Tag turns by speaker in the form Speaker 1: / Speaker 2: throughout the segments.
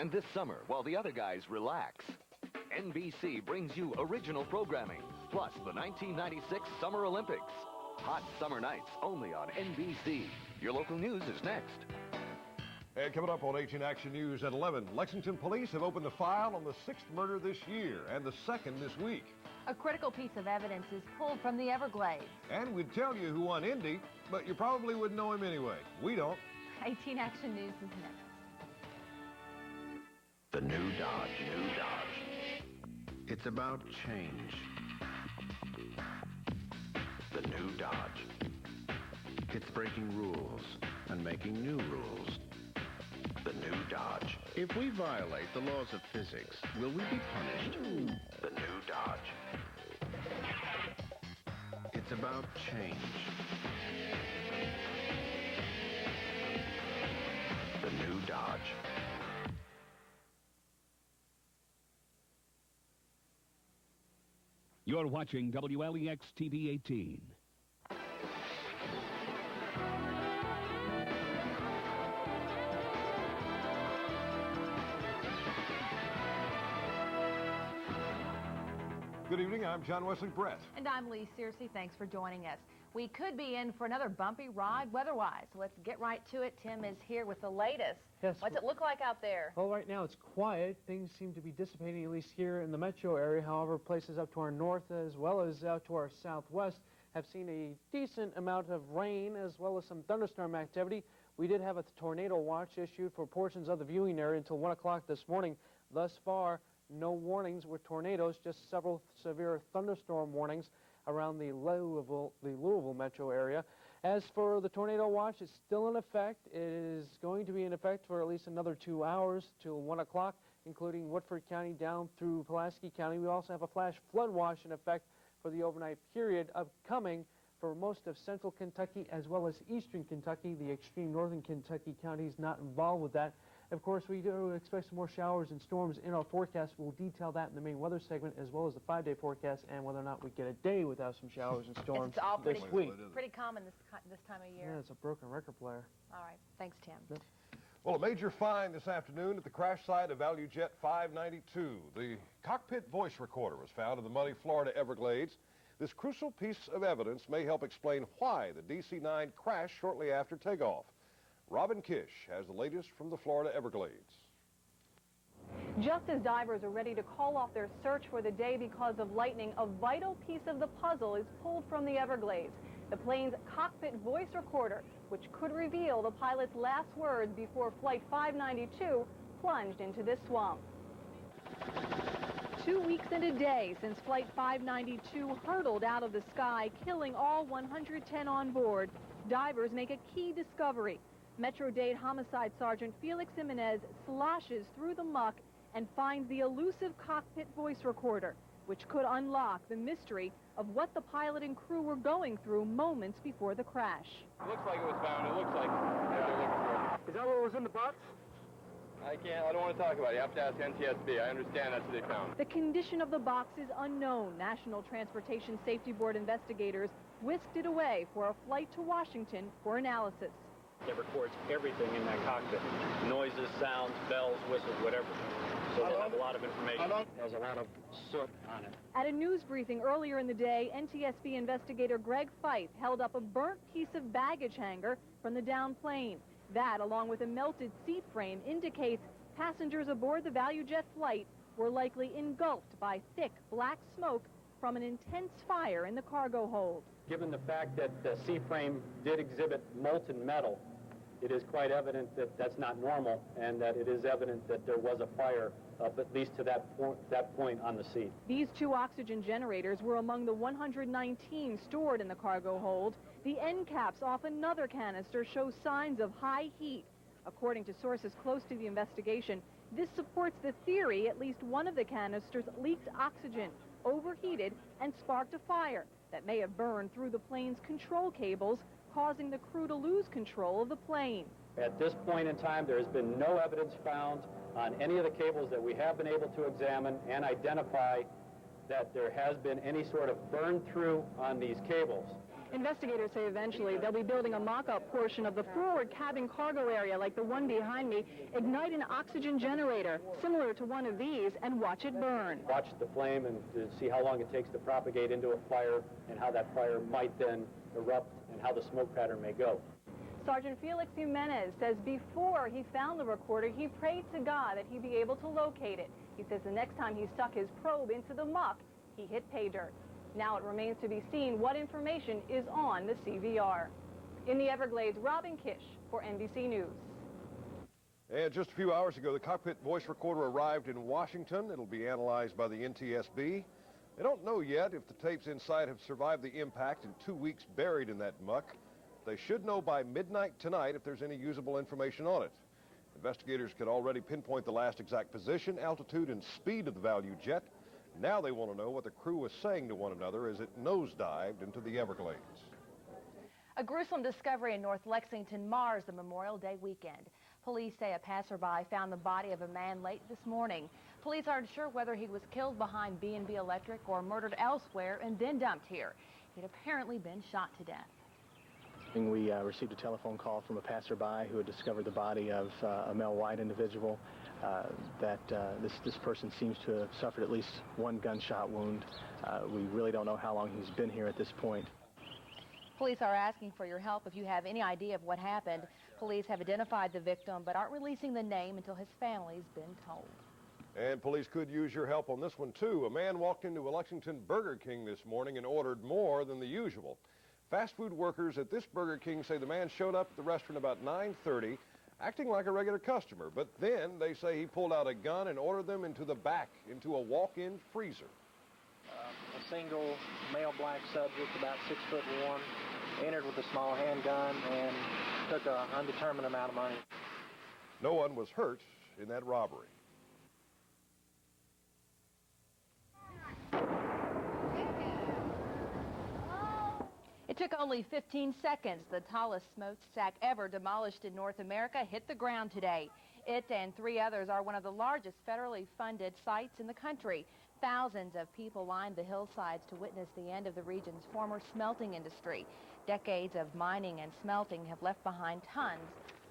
Speaker 1: And this summer, while the other guys relax, NBC brings you original programming, plus the 1996 Summer Olympics. Hot summer nights only on NBC. Your local news is next.
Speaker 2: And coming up on 18 Action News at 11, Lexington police have opened a file on the 6th murder this year and the 2nd this week.
Speaker 3: A critical piece of evidence is pulled from the Everglades.
Speaker 2: And we'd tell you who won Indy, but you probably wouldn't know him anyway. We don't.
Speaker 3: 18 Action News is next.
Speaker 4: The new Dodge. It's about change. The new Dodge. It's breaking rules and making new rules. The new Dodge. If we violate the laws of physics, will we be punished? The new Dodge. It's about change. The new Dodge.
Speaker 5: You're watching WLEX TV 18.
Speaker 2: Good evening, I'm John Wesley Brett.
Speaker 3: And I'm Lee Searcy. Thanks for joining us. We could be in for another bumpy ride weather-wise. Let's get right to it. Tim is here with the latest.
Speaker 6: Yes.
Speaker 3: What's it look like out there?
Speaker 6: Well, right now it's quiet. Things seem to be dissipating, at least here in the metro area. However, places up to our north as well as out to our southwest have seen a decent amount of rain as well as some thunderstorm activity. We did have a tornado watch issued for portions of the viewing area until 1 o'clock this morning. Thus far, no warnings with tornadoes, just several severe thunderstorm warnings around the Louisville metro area. As for the tornado watch, it's still in effect. It is going to be in effect for at least another 2 hours till 1 o'clock, including Woodford County down through Pulaski County. We also have a flash flood watch in effect for the overnight period upcoming for most of central Kentucky as well as eastern Kentucky. The extreme northern Kentucky counties not involved with that. Of course, we do expect some more showers and storms in our forecast. We'll detail that in the main weather segment as well as the 5-day forecast and whether or not we get a day without some showers and storms
Speaker 3: It's all
Speaker 6: this week.
Speaker 3: pretty common this time of year.
Speaker 6: Yeah, it's a broken record player.
Speaker 3: All right. Thanks, Tim.
Speaker 6: Yep.
Speaker 2: Well, a major find this afternoon at the crash site of ValueJet 592. The cockpit voice recorder was found in the muddy Florida Everglades. This crucial piece of evidence may help explain why the DC-9 crashed shortly after takeoff. Robin Kish has the latest from the Florida Everglades.
Speaker 7: Just as divers are ready to call off their search for the day because of lightning, a vital piece of the puzzle is pulled from the Everglades. The plane's cockpit voice recorder, which could reveal the pilot's last words before Flight 592 plunged into this swamp. 2 weeks and a day since Flight 592 hurtled out of the sky, killing all 110 on board, divers make a key discovery. Metro-Dade Homicide Sergeant Felix Jimenez sloshes through the muck and finds the elusive cockpit voice recorder, which could unlock the mystery of what the pilot and crew were going through moments before the crash.
Speaker 8: It looks like it was found. It looks like they're looking for it.
Speaker 6: Is that what was in the box?
Speaker 8: I don't want to talk about it. You have to ask NTSB. I understand that's what they found.
Speaker 7: The condition of the box is unknown. National Transportation Safety Board investigators whisked it away for a flight to Washington for analysis.
Speaker 9: It records everything in that cockpit. Noises, sounds, bells, whistles, whatever. So we'll have a lot of information. There's a lot of soot on it.
Speaker 7: At a news briefing earlier in the day, NTSB investigator Greg Fife held up a burnt piece of baggage hanger from the downed plane. That, along with a melted seat frame, indicates passengers aboard the ValueJet flight were likely engulfed by thick black smoke from an intense fire in the cargo hold.
Speaker 9: Given the fact that the seat frame did exhibit molten metal, it is quite evident that that's not normal and that it is evident that there was a fire up at least to that point on the seat.
Speaker 7: These 2 oxygen generators were among the 119 stored in the cargo hold. The end caps off another canister show signs of high heat. According to sources close to the investigation, this supports the theory at least one of the canisters leaked oxygen, overheated, and sparked a fire that may have burned through the plane's control cables, causing the crew to lose control of the plane.
Speaker 9: At this point in time, there has been no evidence found on any of the cables that we have been able to examine and identify that there has been any sort of burn through on these cables.
Speaker 7: Investigators say eventually they'll be building a mock-up portion of the forward cabin cargo area like the one behind me, ignite an oxygen generator similar to one of these, and watch it burn.
Speaker 9: Watch the flame and to see how long it takes to propagate into a fire and how that fire might then erupt and how the smoke pattern may go.
Speaker 7: Sergeant Felix Jimenez says before he found the recorder, he prayed to God that he'd be able to locate it. He says the next time he stuck his probe into the muck, he hit pay dirt. Now it remains to be seen what information is on the CVR. In the Everglades, Robin Kish for NBC News.
Speaker 2: And just a few hours ago, the cockpit voice recorder arrived in Washington. It'll be analyzed by the NTSB. They don't know yet if the tapes inside have survived the impact and 2 weeks buried in that muck. They should know by midnight tonight if there's any usable information on it. Investigators could already pinpoint the last exact position, altitude, and speed of the Value jet. Now they want to know what the crew was saying to one another as it nosedived into the Everglades.
Speaker 3: A gruesome discovery in North Lexington mars the Memorial Day weekend. Police say a passerby found the body of a man late this morning. Police aren't sure whether he was killed behind B&B Electric or murdered elsewhere and then dumped here. He'd apparently been shot to death.
Speaker 10: We received a telephone call from a passerby who had discovered the body of a male white individual. This person seems to have suffered at least one gunshot wound. We really don't know how long he's been here at this point.
Speaker 3: Police are asking for your help if you have any idea of what happened. Police have identified the victim but aren't releasing the name until his family's been told.
Speaker 2: And police could use your help on this one, too. A man walked into a Lexington Burger King this morning and ordered more than the usual. Fast food workers at this Burger King say the man showed up at the restaurant about 9:30, acting like a regular customer. But then they say he pulled out a gun and ordered them into the back, into a walk-in freezer.
Speaker 10: A single male black subject, about 6'1", entered with a small handgun and took an undetermined amount of money.
Speaker 2: No one was hurt in that robbery.
Speaker 3: It took only 15 seconds. The tallest smokestack ever demolished in North America hit the ground today. It and 3 others are one of the largest federally funded sites in the country. Thousands of people lined the hillsides to witness the end of the region's former smelting industry. Decades of mining and smelting have left behind tons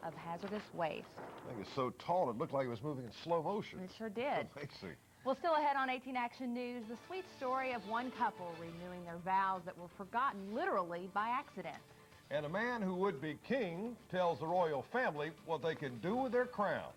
Speaker 3: of hazardous waste.
Speaker 2: I think it's so tall it looked like it was moving in slow motion.
Speaker 3: It sure did.
Speaker 2: Amazing.
Speaker 3: Well, still ahead on 18 Action News, the sweet story of one couple renewing their vows that were forgotten literally by accident.
Speaker 2: And a man who would be king tells the royal family what they can do with their crown.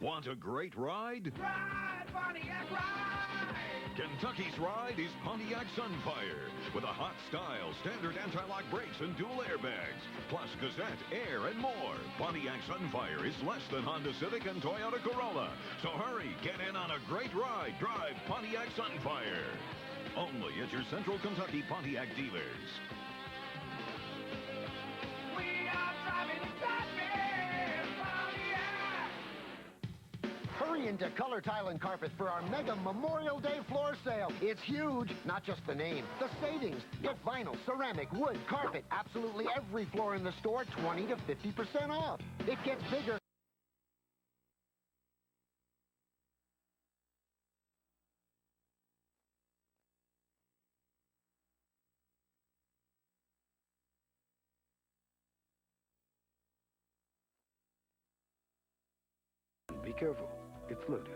Speaker 11: Want a great ride?
Speaker 12: Ride, Pontiac, ride!
Speaker 11: Kentucky's ride is Pontiac Sunfire, with a hot style, standard anti-lock brakes and dual airbags, plus cassette, air, and more. Pontiac Sunfire is less than Honda Civic and Toyota Corolla. So hurry, get in on a great ride. Drive Pontiac Sunfire. Only at your Central Kentucky Pontiac dealers.
Speaker 12: We are driving Batman, Pontiac!
Speaker 13: Hurry into Color Tile and Carpet for our mega Memorial Day floor sale. It's huge, not just the name, the savings. Get vinyl, ceramic, wood, carpet, absolutely every floor in the store, 20 to 50% off. It gets bigger.
Speaker 14: Be careful. It's loaded.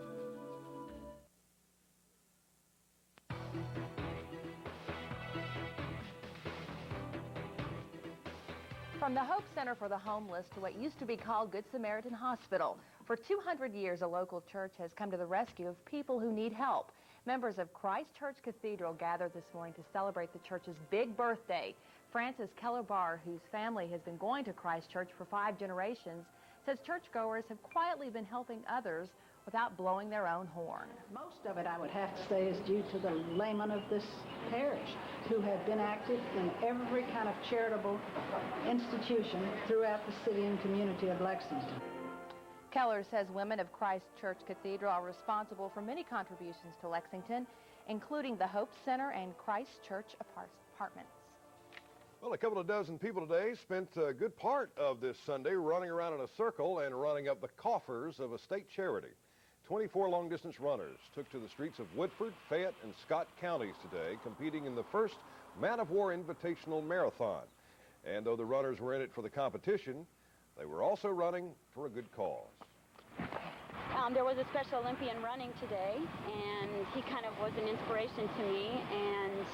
Speaker 3: From the Hope Center for the Homeless to what used to be called Good Samaritan Hospital, for 200 years a local church has come to the rescue of people who need help. Members of Christ Church Cathedral gathered this morning to celebrate the church's big birthday. Francis Keller-Barr, whose family has been going to Christ Church for 5 generations, says churchgoers have quietly been helping others without blowing their own horn.
Speaker 15: Most of it, I would have to say, is due to the laymen of this parish who have been active in every kind of charitable institution throughout the city and community of Lexington.
Speaker 3: Keller says women of Christ Church Cathedral are responsible for many contributions to Lexington, including the Hope Center and Christ Church apartments.
Speaker 2: Well, a couple of dozen people today spent a good part of this Sunday running around in a circle and running up the coffers of a state charity. 24 long-distance runners took to the streets of Woodford, Fayette, and Scott counties today, competing in the first Man of War Invitational Marathon. And though the runners were in it for the competition, they were also running for a good cause.
Speaker 16: There was a Special Olympian running today, and he kind of was an inspiration to me. And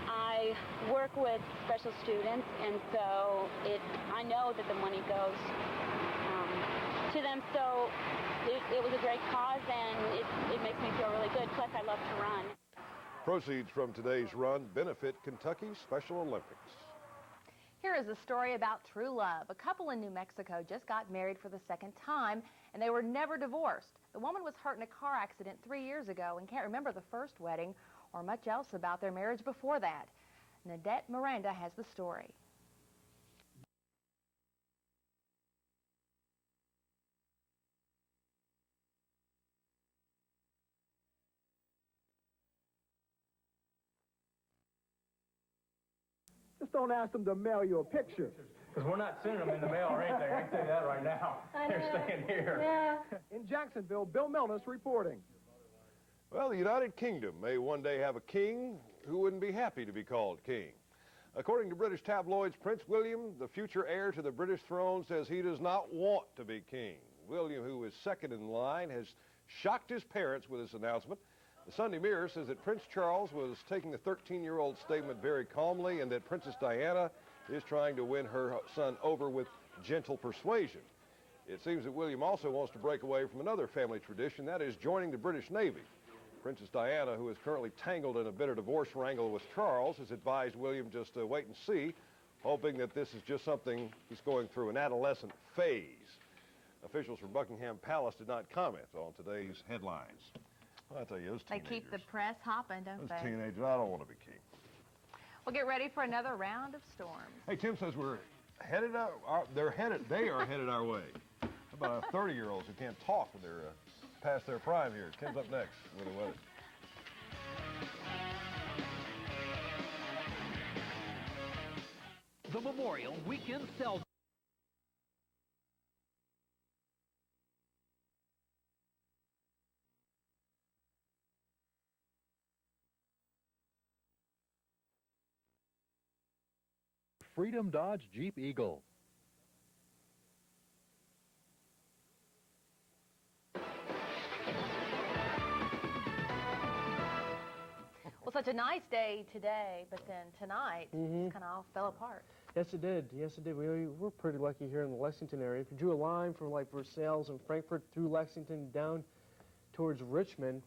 Speaker 16: I work with special students, and so I know that the money goes to them. So it was a great cause, and it makes me feel really good. Plus, I love to run.
Speaker 2: Proceeds from today's run benefit Kentucky's Special Olympics.
Speaker 3: Here is a story about true love. A couple in New Mexico just got married for the second time, and they were never divorced. The woman was hurt in a car accident 3 years ago and can't remember the first wedding or much else about their marriage before that. Nadette Miranda has the story.
Speaker 17: Just don't ask them to mail you a picture.
Speaker 18: Because we're not sending them in the mail or anything. I can tell you that right now. They're staying here.
Speaker 17: Yeah. In Jacksonville, Bill Milnes reporting.
Speaker 2: Well, the United Kingdom may one day have a king who wouldn't be happy to be called king. According to British tabloids, Prince William, the future heir to the British throne, says he does not want to be king. William, who is second in line, has shocked his parents with his announcement. The Sunday Mirror says that Prince Charles was taking the 13-year-old statement very calmly and that Princess Diana is trying to win her son over with gentle persuasion. It seems that William also wants to break away from another family tradition, that is joining the British Navy. Princess Diana, who is currently tangled in a bitter divorce wrangle with Charles, has advised William just to wait and see, hoping that this is just something he's going through, an adolescent phase. Officials from Buckingham Palace did not comment on today's headlines. Well, I tell you, those teenagers.
Speaker 3: They keep the press hopping, don't
Speaker 2: Those
Speaker 3: they?
Speaker 2: teenagers, I don't want to be king.
Speaker 3: We'll get ready for another round of storms.
Speaker 2: Hey, Tim says we're headed they are headed our way. How about 30-year-olds who can't talk when they're past their prime here? Tim's up next with the weather.
Speaker 5: The Memorial Weekend Sell.
Speaker 19: Freedom Dodge Jeep Eagle.
Speaker 3: Well, such a nice day today, but then tonight, it kind of all fell apart.
Speaker 6: Yes, it did. Yes, it did. We're pretty lucky here in the Lexington area. If you drew a line from like Versailles and Frankfort through Lexington down towards Richmond,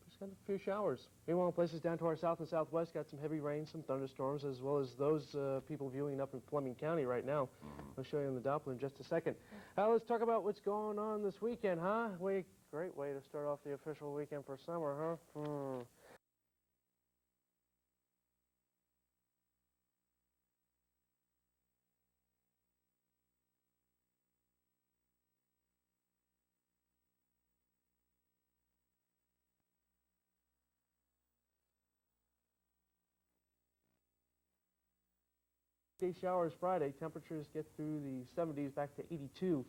Speaker 6: just got a few showers. Meanwhile, places down to our south and southwest got some heavy rain, some thunderstorms, as well as those people viewing up in Fleming County right now. I'll show you on the Doppler in just a second. Let's talk about what's going on this weekend, huh? Great way to start off the official weekend for summer, huh? Day showers Friday. Temperatures get through the 70s back to 82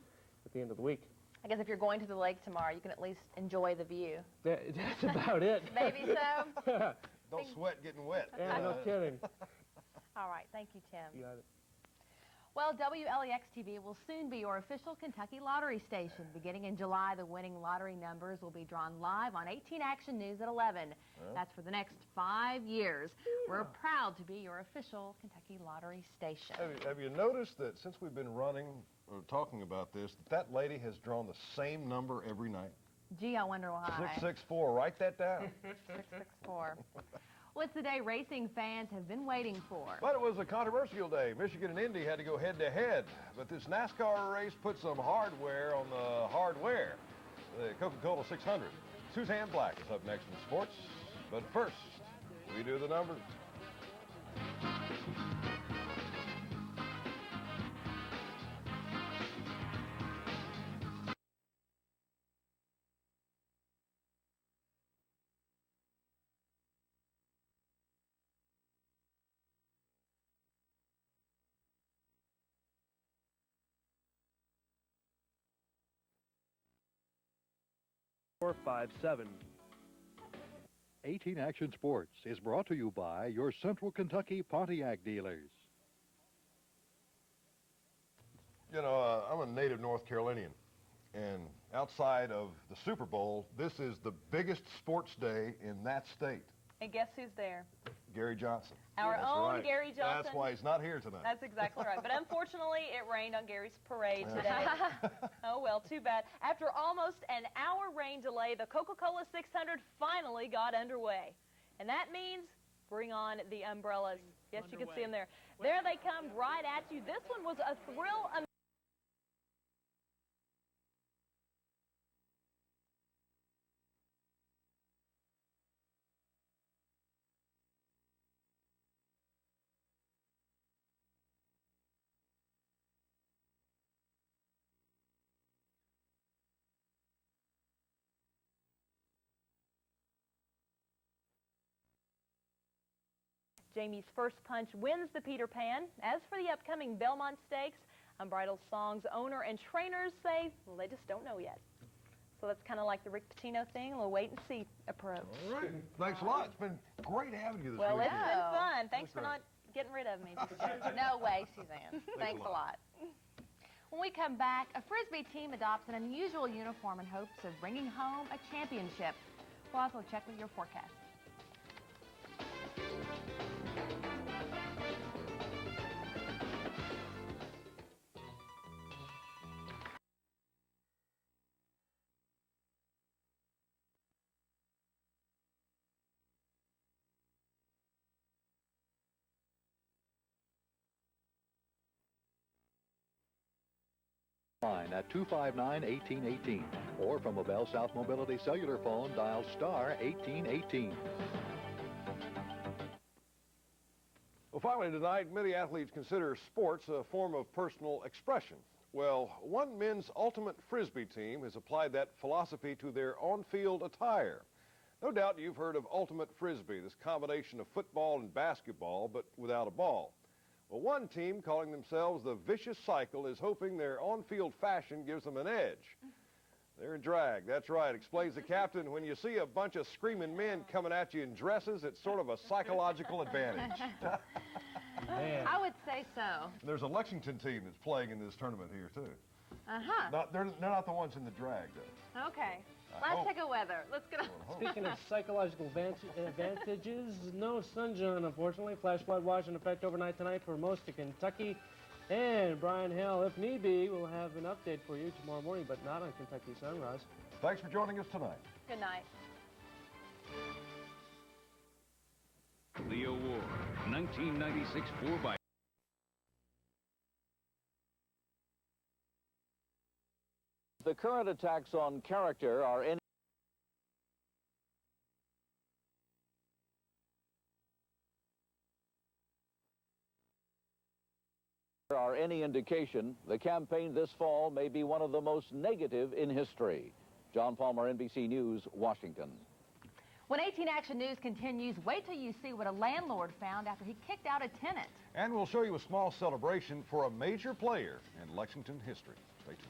Speaker 6: at the end of the week.
Speaker 3: I guess if you're going to the lake tomorrow, you can at least enjoy the view.
Speaker 6: That's about it.
Speaker 3: Maybe so.
Speaker 2: Don't sweat getting wet.
Speaker 6: Yeah, no kidding.
Speaker 3: All right. Thank you, Tim.
Speaker 6: You got it.
Speaker 3: Well, Wlex TV will soon be your official Kentucky lottery station. Beginning in July, the winning lottery numbers will be drawn live on 18 Action News at 11. That's for the next 5 years. We're proud to be your official Kentucky lottery station.
Speaker 2: Have you noticed that since we've been running or talking about this, that lady has drawn the same number every night?
Speaker 3: Gee, I wonder why.
Speaker 2: 664. Write that down.
Speaker 3: 664. Well, it's the day racing fans have been waiting for.
Speaker 2: But it was a controversial day. Michigan and Indy had to go head-to-head. But this NASCAR race put some hardware on the hardware. The Coca-Cola 600. Suzanne Black is up next in sports. But first, we do the numbers.
Speaker 6: 457.
Speaker 19: 18 Action Sports is brought to you by your Central Kentucky Pontiac dealers.
Speaker 2: You know, I'm a native North Carolinian, and outside of the Super Bowl, this is the biggest sports day in that state.
Speaker 20: And guess who's there?
Speaker 2: Gary Johnson.
Speaker 20: Our
Speaker 2: That's
Speaker 20: own
Speaker 2: right.
Speaker 20: Gary Johnson.
Speaker 2: That's why he's not here tonight.
Speaker 20: That's exactly right. But unfortunately, it rained on Gary's parade today. Oh, well, too bad. After almost an hour rain delay, the Coca-Cola 600 finally got underway. And that means bring on the umbrellas. Yes, you can see them there. There they come right at you. This one was a thrill. Jamie's first punch wins the Peter Pan. As for the upcoming Belmont Stakes, Unbridled Song's owner and trainers say, well, they just don't know yet. So that's kind of like the Rick Pitino thing, a little wait and see approach.
Speaker 2: All right. Thanks a lot. It's been great having you this
Speaker 20: Well,
Speaker 2: week.
Speaker 20: it's been fun. Thanks for not getting rid of me.
Speaker 3: No way, Suzanne. Thanks a lot. When we come back, a Frisbee team adopts an unusual uniform in hopes of bringing home a championship. We'll also check with your forecast.
Speaker 19: Line at 259-1818 or from a Bell South Mobility cellular phone, dial star 1818.
Speaker 2: Well, finally tonight, many athletes consider sports a form of personal expression. Well, one men's ultimate Frisbee team has applied that philosophy to their on-field attire. No doubt you've heard of ultimate Frisbee, this combination of football and basketball, but without a ball. Well, one team, calling themselves the Vicious Cycle, is hoping their on-field fashion gives them an edge. They're in drag, that's right, explains the captain. When you see a bunch of screaming men coming at you in dresses, it's sort of a psychological advantage.
Speaker 3: I would say so.
Speaker 2: There's a Lexington team that's playing in this tournament here, too.
Speaker 3: Uh-huh.
Speaker 2: They're not the ones in the drag, though.
Speaker 3: Okay. Let's take a weather. Let's get on.
Speaker 6: Speaking of psychological advantages, no sunshine, unfortunately. Flash flood watch in effect overnight tonight for most of Kentucky. And Brian Hale, if need be, will have an update for you tomorrow morning, but not on Kentucky Sunrise.
Speaker 2: Thanks for joining us tonight.
Speaker 20: Good night.
Speaker 5: The award, 1996 4x.
Speaker 21: The current attacks on character are any indication, the campaign this fall may be one of the most negative in history. John Palmer, NBC News, Washington.
Speaker 3: When 18 Action News continues, wait till you see what a landlord found after he kicked out a tenant.
Speaker 2: And we'll show you a small celebration for a major player in Lexington history. Stay tuned.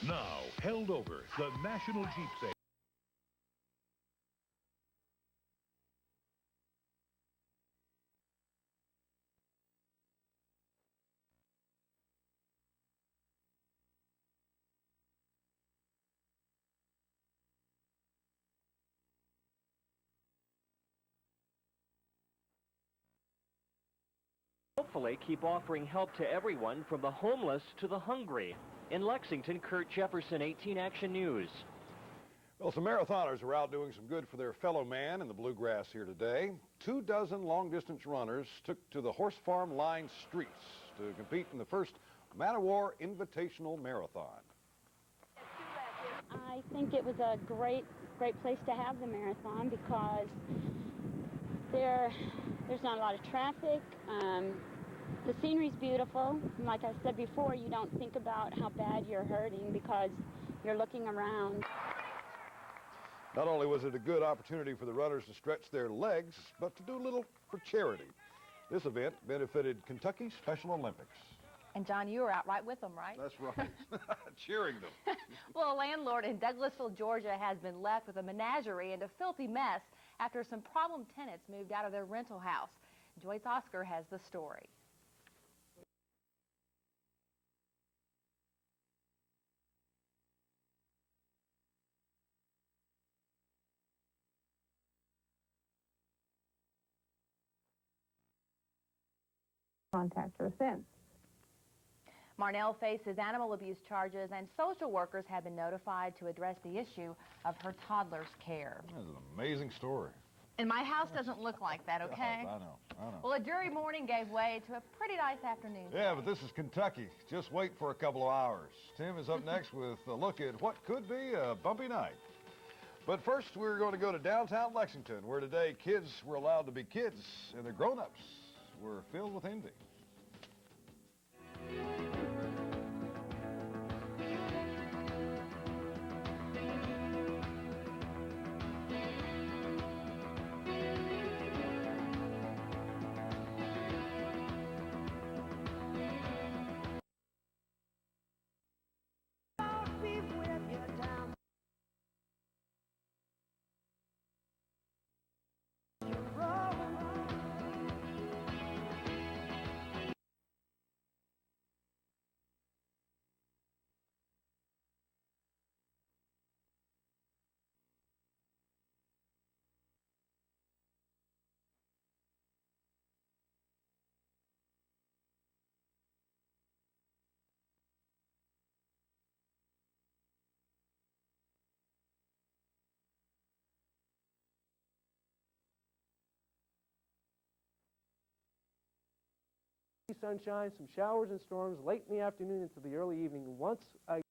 Speaker 11: Now, held over, the National Jeep Sale.
Speaker 22: Hopefully keep offering help to everyone from the homeless to the hungry. In Lexington, Kurt Jefferson, 18 Action News.
Speaker 2: Well, some marathoners are out doing some good for their fellow man in the bluegrass here today. 24 long-distance runners took to the Horse Farm Line streets to compete in the first Mattawar Invitational Marathon.
Speaker 16: I think it was a great place to have the marathon because there's not a lot of traffic. The scenery's beautiful. And like I said before, you don't think about how bad you're hurting because you're looking around.
Speaker 2: Not only was it a good opportunity for the runners to stretch their legs, but to do a little for charity. This event benefited Kentucky Special Olympics.
Speaker 3: And John, you were out right with them, right?
Speaker 2: That's right. Cheering them.
Speaker 3: Well, a landlord in Douglasville, Georgia has been left with a menagerie and a filthy mess after some problem tenants moved out of their rental house. Joyce Oscar has the story.
Speaker 7: Contact her since.
Speaker 3: Marnell faces animal abuse charges, and social workers have been notified to address the issue of her toddler's care.
Speaker 2: That's an amazing story.
Speaker 3: And my house doesn't look like that, okay?
Speaker 2: I know.
Speaker 3: Well, a dreary morning gave way to a pretty nice afternoon.
Speaker 2: Yeah, but this is Kentucky. Just wait for a couple of hours. Tim is up next with a look at what could be a bumpy night. But first, we're going to go to downtown Lexington, where today kids were allowed to be kids, and the grown-ups were filled with envy.
Speaker 6: Sunshine, some showers and storms late in the afternoon into the early evening. Once again,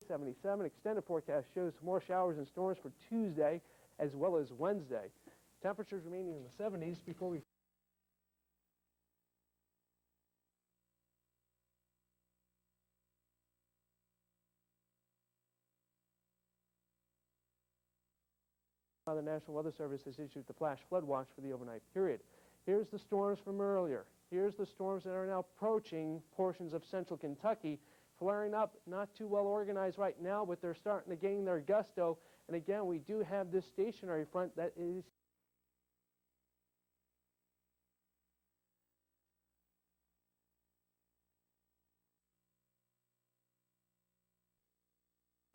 Speaker 6: '77 extended forecast shows more showers and storms for Tuesday as well as Wednesday. Temperatures remaining in the 70s before we the National Weather Service has issued the flash flood watch for the overnight period. Here's the storms from earlier. Here's the storms that are now approaching portions of central Kentucky, flaring up, not too well organized right now, but they're starting to gain their gusto. And again, we do have this stationary front that is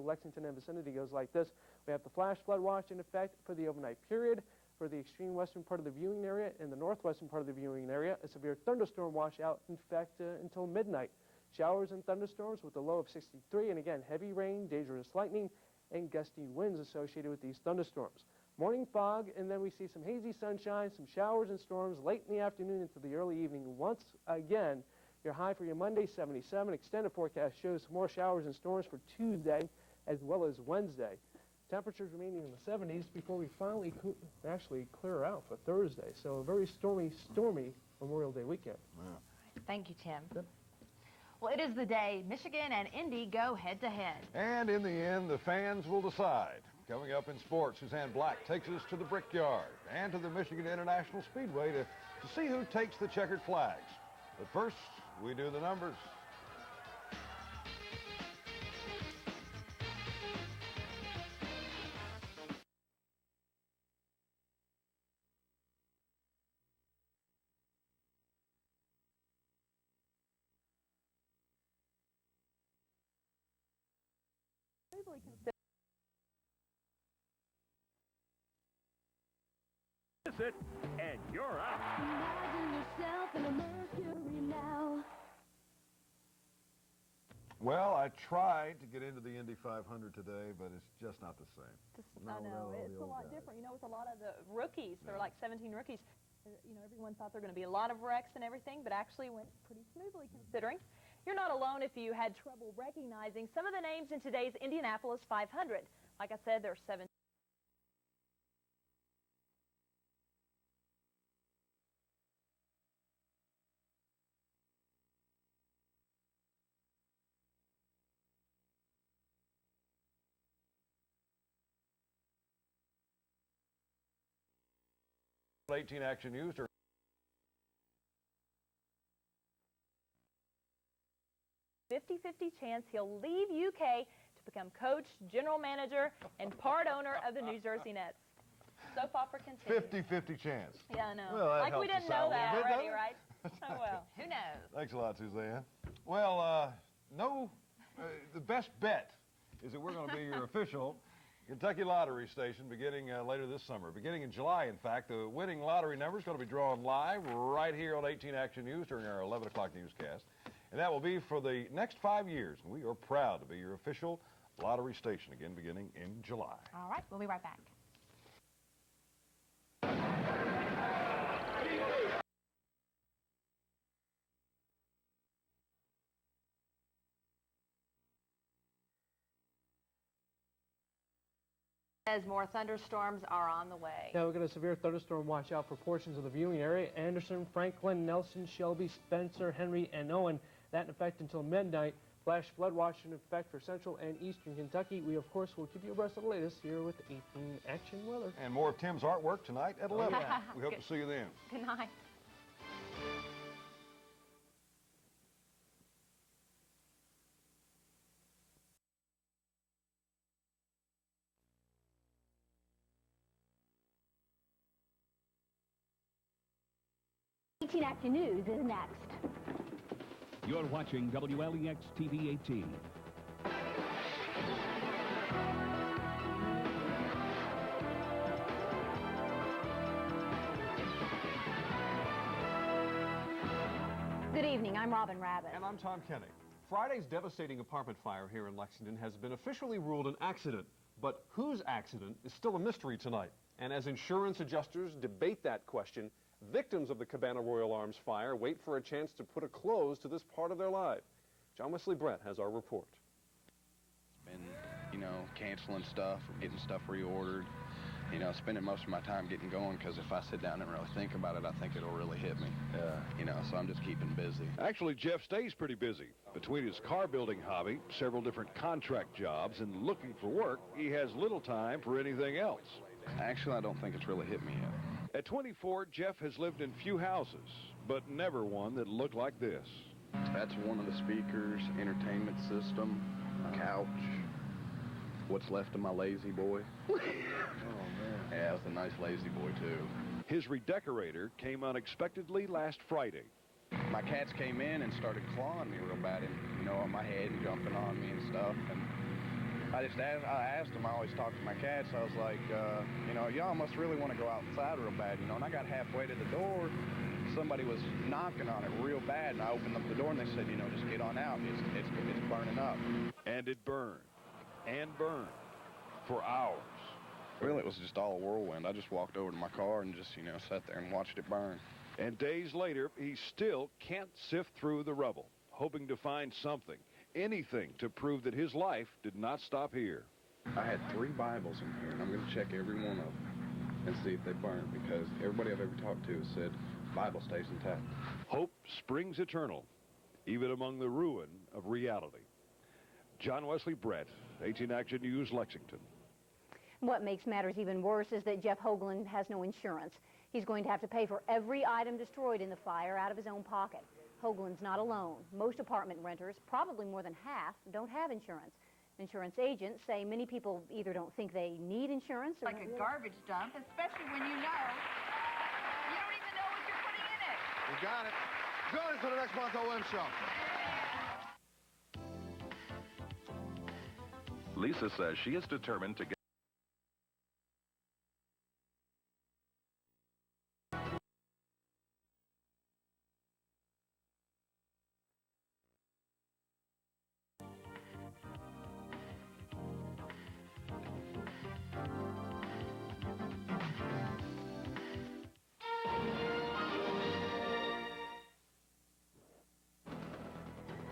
Speaker 6: Lexington and vicinity goes like this. We have the flash flood watch in effect for the overnight period. For the extreme western part of the viewing area and the northwestern part of the viewing area, a severe thunderstorm washout in effect until midnight. Showers and thunderstorms with a low of 63, and again, heavy rain, dangerous lightning, and gusty winds associated with these thunderstorms. Morning fog, and then we see some hazy sunshine, some showers and storms late in the afternoon into the early evening. Once again, your high for your Monday, 77. Extended forecast shows more showers and storms for Tuesday as well as Wednesday. Temperatures remaining in the 70s before we finally actually clear out for Thursday. So a very stormy Memorial Day weekend.
Speaker 2: Wow.
Speaker 3: Thank you, Tim.
Speaker 6: Yep.
Speaker 3: Well, it is the day Michigan and Indy go head-to-head.
Speaker 2: And in the end, the fans will decide. Coming up in sports, Suzanne Black takes us to the Brickyard and to the Michigan International Speedway to see who takes the checkered flags. But first, we do the numbers.
Speaker 12: It, and you're out. Imagine yourself in a Mercury now.
Speaker 2: Well, I tried to get into the Indy 500 today, but it's just not the same.
Speaker 20: I know, it's a lot different. You know, with a lot of the rookies, there were like 17 rookies. You know, everyone thought there were going to be a lot of wrecks and everything, but actually went pretty smoothly considering. You're not alone if you had trouble recognizing some of the names in today's Indianapolis 500. Like I said, there are 17.
Speaker 2: 18 Action News.
Speaker 20: 50-50 chance he'll leave UK to become coach, general manager, and part owner of the New Jersey Nets. Soap opera continues.
Speaker 2: 50-50 chance.
Speaker 20: Yeah, I know.
Speaker 2: Well, that
Speaker 20: like we
Speaker 2: helps
Speaker 20: didn't
Speaker 2: us out
Speaker 20: know
Speaker 2: a
Speaker 20: that
Speaker 2: little bit,
Speaker 20: already,
Speaker 2: doesn't it?
Speaker 20: right? Oh, well. Who knows?
Speaker 2: Thanks a lot, Suzanne. Well, the best bet is that we're going to be your official Kentucky Lottery station beginning later this summer. Beginning in July, in fact, the winning lottery number is going to be drawn live right here on 18 Action News during our 11 o'clock newscast. And that will be for the next 5 years. And we are proud to be your official lottery station, again, beginning in July.
Speaker 3: All right, we'll be right back. As more thunderstorms are on the way.
Speaker 6: Yeah, we've got a severe thunderstorm watch out for portions of the viewing area. Anderson, Franklin, Nelson, Shelby, Spencer, Henry, and Owen. That in effect until midnight. Flash flood watch in effect for central and eastern Kentucky. We, of course, will keep you abreast of the latest here with 18 Action Weather.
Speaker 2: And more of Tim's artwork tonight at 11. We hope to see you then.
Speaker 3: Good night.
Speaker 12: Action News is next.
Speaker 5: You're watching Wlex TV 18.
Speaker 3: Good evening, I'm Robin Rabbit.
Speaker 1: And I'm Tom Kenny. Friday's devastating apartment fire here in Lexington has been officially ruled an accident, but whose accident is still a mystery tonight. And as insurance adjusters debate that question, victims of the Cabana Royal Arms fire wait for a chance to put a close to this part of their life. John Wesley Brett has our report.
Speaker 4: Been, canceling stuff, getting stuff reordered, spending most of my time getting going, because if I sit down and really think about it, I think it'll really hit me. Yeah. So I'm just keeping busy.
Speaker 2: Actually, Jeff stays pretty busy. Between his car building hobby, several different contract jobs, and looking for work, he has little time for anything else.
Speaker 4: Actually, I don't think it's really hit me yet.
Speaker 2: At 24, Jeff has lived in few houses, but never one that looked like this.
Speaker 4: That's one of the speakers, entertainment system, couch, what's left of my lazy boy. Oh, man. Yeah, it's a nice lazy boy, too.
Speaker 2: His redecorator came unexpectedly last Friday.
Speaker 4: My cats came in and started clawing me real bad, on my head and jumping on me and stuff. And I asked them, I always talk to my cats, I was like, y'all must really want to go outside real bad, and I got halfway to the door, somebody was knocking on it real bad, and I opened up the door, and they said, just get on out, it's burning up.
Speaker 2: And it burned, and burned, for hours.
Speaker 4: Really, it was just all a whirlwind. I just walked over to my car and just, sat there and watched it burn.
Speaker 2: And days later, he still can't sift through the rubble, hoping to find something, anything to prove that his life did not stop here.
Speaker 4: I had 3 Bibles in here, and I'm going to check every one of them and see if they burned, because everybody I've ever talked to has said Bible stays intact.
Speaker 2: Hope springs eternal, even among the ruin of reality. John Wesley Brett, 18 Action News, Lexington.
Speaker 23: What makes matters even worse is that Jeff Hoagland has no insurance. He's going to have to pay for every item destroyed in the fire out of his own pocket. Hoagland's not alone. Most apartment renters, probably more than half, don't have insurance. Insurance agents say many people either don't think they need insurance or...
Speaker 24: Like a garbage dump, especially when you don't even know what you're putting in it.
Speaker 2: You got it. Join us for the next month's OM show.
Speaker 11: Lisa says she is determined to get...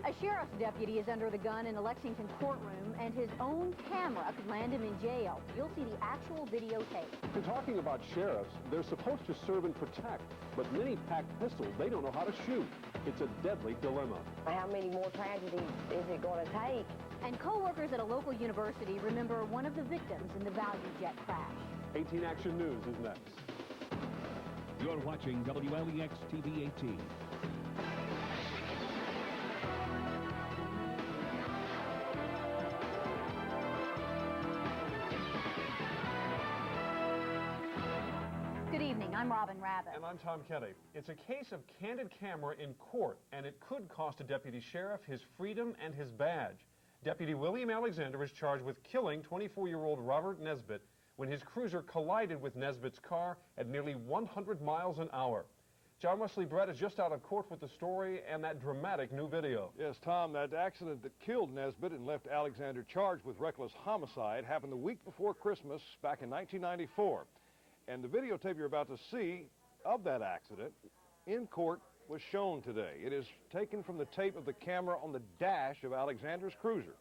Speaker 23: A sheriff's deputy is under the gun in a Lexington courtroom, and his own camera could land him in jail. You'll see the actual videotape.
Speaker 1: And talking about sheriffs, they're supposed to serve and protect, but many pack pistols they don't know how to shoot. It's a deadly dilemma.
Speaker 25: How many more tragedies is it going to take?
Speaker 23: And co-workers at a local university remember one of the victims in the Value Jet crash.
Speaker 1: 18 Action News is next.
Speaker 5: You're watching WLEX TV 18.
Speaker 23: Good evening. I'm Robin Rabbit.
Speaker 1: And I'm Tom Kenny. It's a case of candid camera in court, and it could cost a deputy sheriff his freedom and his badge. Deputy William Alexander is charged with killing 24-year-old Robert Nesbitt when his cruiser collided with Nesbitt's car at nearly 100 miles an hour. John Wesley Brett is just out of court with the story and that dramatic new video.
Speaker 2: Yes, Tom, that accident that killed Nesbitt and left Alexander charged with reckless homicide happened the week before Christmas back in 1994. And the videotape you're about to see of that accident in court was shown today. It is taken from the tape of the camera on the dash of Alexander's cruiser.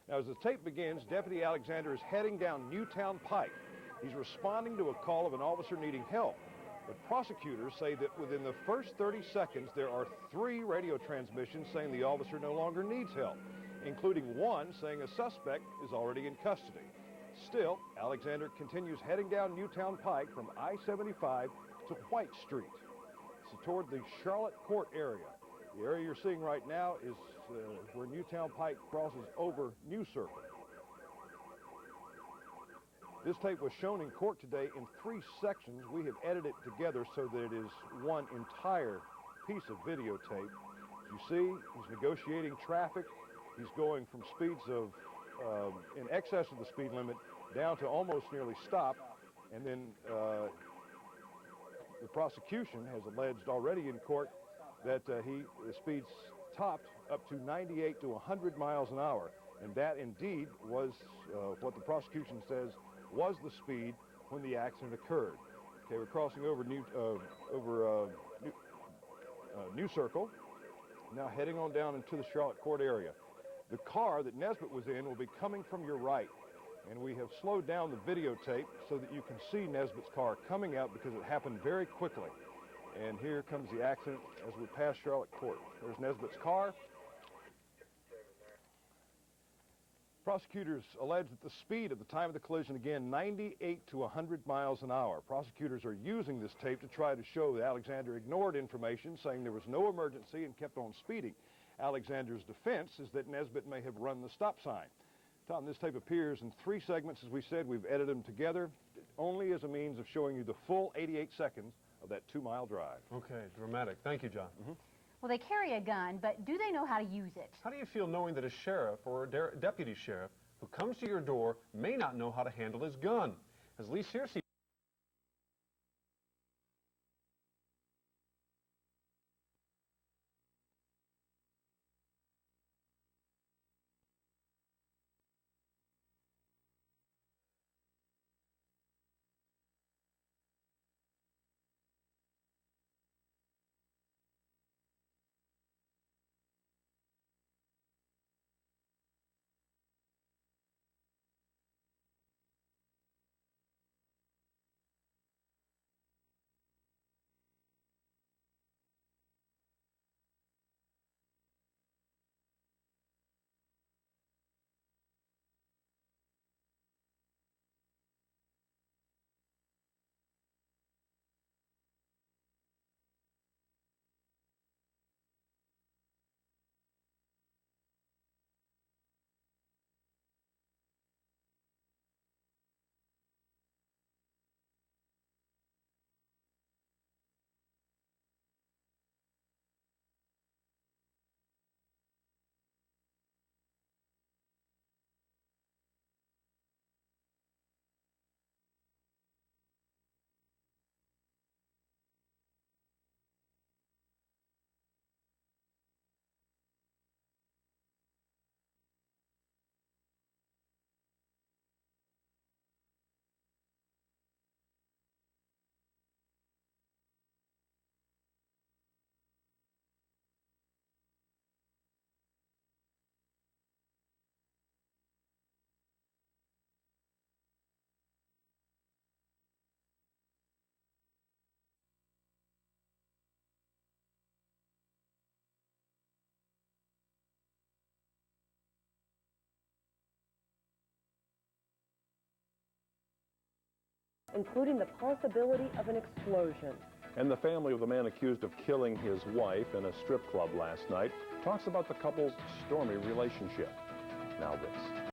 Speaker 2: Now, as the tape begins, Deputy Alexander is heading down Newtown Pike. He's responding to a call of an officer needing help. But prosecutors say that within the first 30 seconds, there are 3 radio transmissions saying the officer no longer needs help, including one saying a suspect is already in custody. Still, Alexander continues heading down Newtown Pike from I-75 to White Street, so toward the Charlotte Court area. The area you're seeing right now is where Newtown Pike crosses over New Circle. This tape was shown in court today in 3 sections. We have edited it together so that it is one entire piece of videotape. As you see, he's negotiating traffic. He's going from speeds of in excess of the speed limit down to almost nearly stop, and then the prosecution has alleged already in court that the speeds topped up to 98 to 100 miles an hour, and that indeed was what the prosecution says was the speed when the accident occurred. Okay, we're crossing over New Circle, now heading on down into the Charlotte Court area. The car that Nesbitt was in will be coming from your right, and we have slowed down the videotape so that you can see Nesbitt's car coming out because it happened very quickly. And here comes the accident as we pass Charlotte Court. There's Nesbitt's car. Prosecutors allege that the speed at the time of the collision, again, 98 to 100 miles an hour. Prosecutors are using this tape to try to show that Alexander ignored information, saying there was no emergency and kept on speeding. Alexander's defense is that Nesbitt may have run the stop sign. Tom, this tape appears in 3 segments. As we said, we've edited them together only as a means of showing you the full 88 seconds of that 2-mile drive.
Speaker 1: Okay, dramatic. Thank you, John.
Speaker 23: Well, they carry a gun, but do they know how to use it?
Speaker 1: How do you feel knowing that a sheriff or a deputy sheriff who comes to your door may not know how to handle his gun? As Lee Searcy
Speaker 8: including the possibility of an explosion. And the family of the man accused of killing his wife in a strip club last night talks about the couple's stormy relationship. Now this.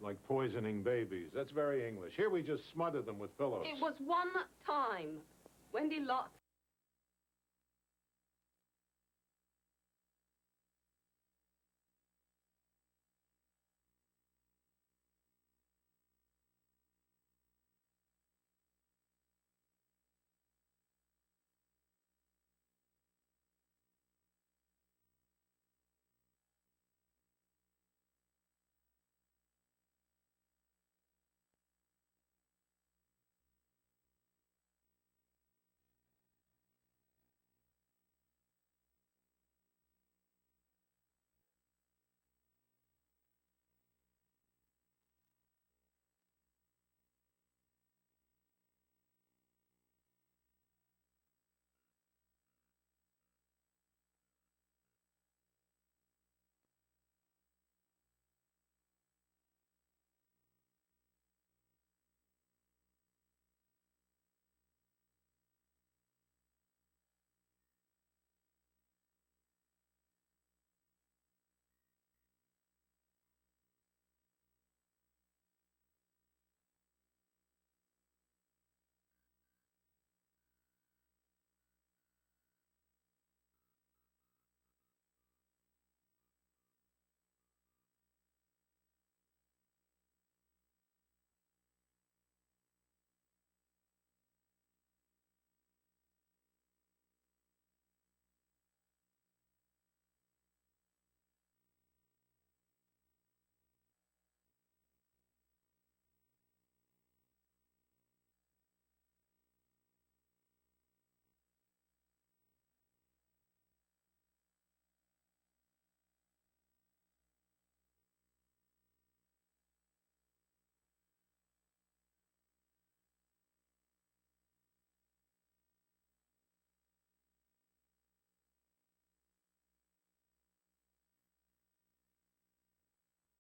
Speaker 9: Like poisoning babies. That's very English. Here we just smother them with pillows.
Speaker 10: It was one time. Wendy Lott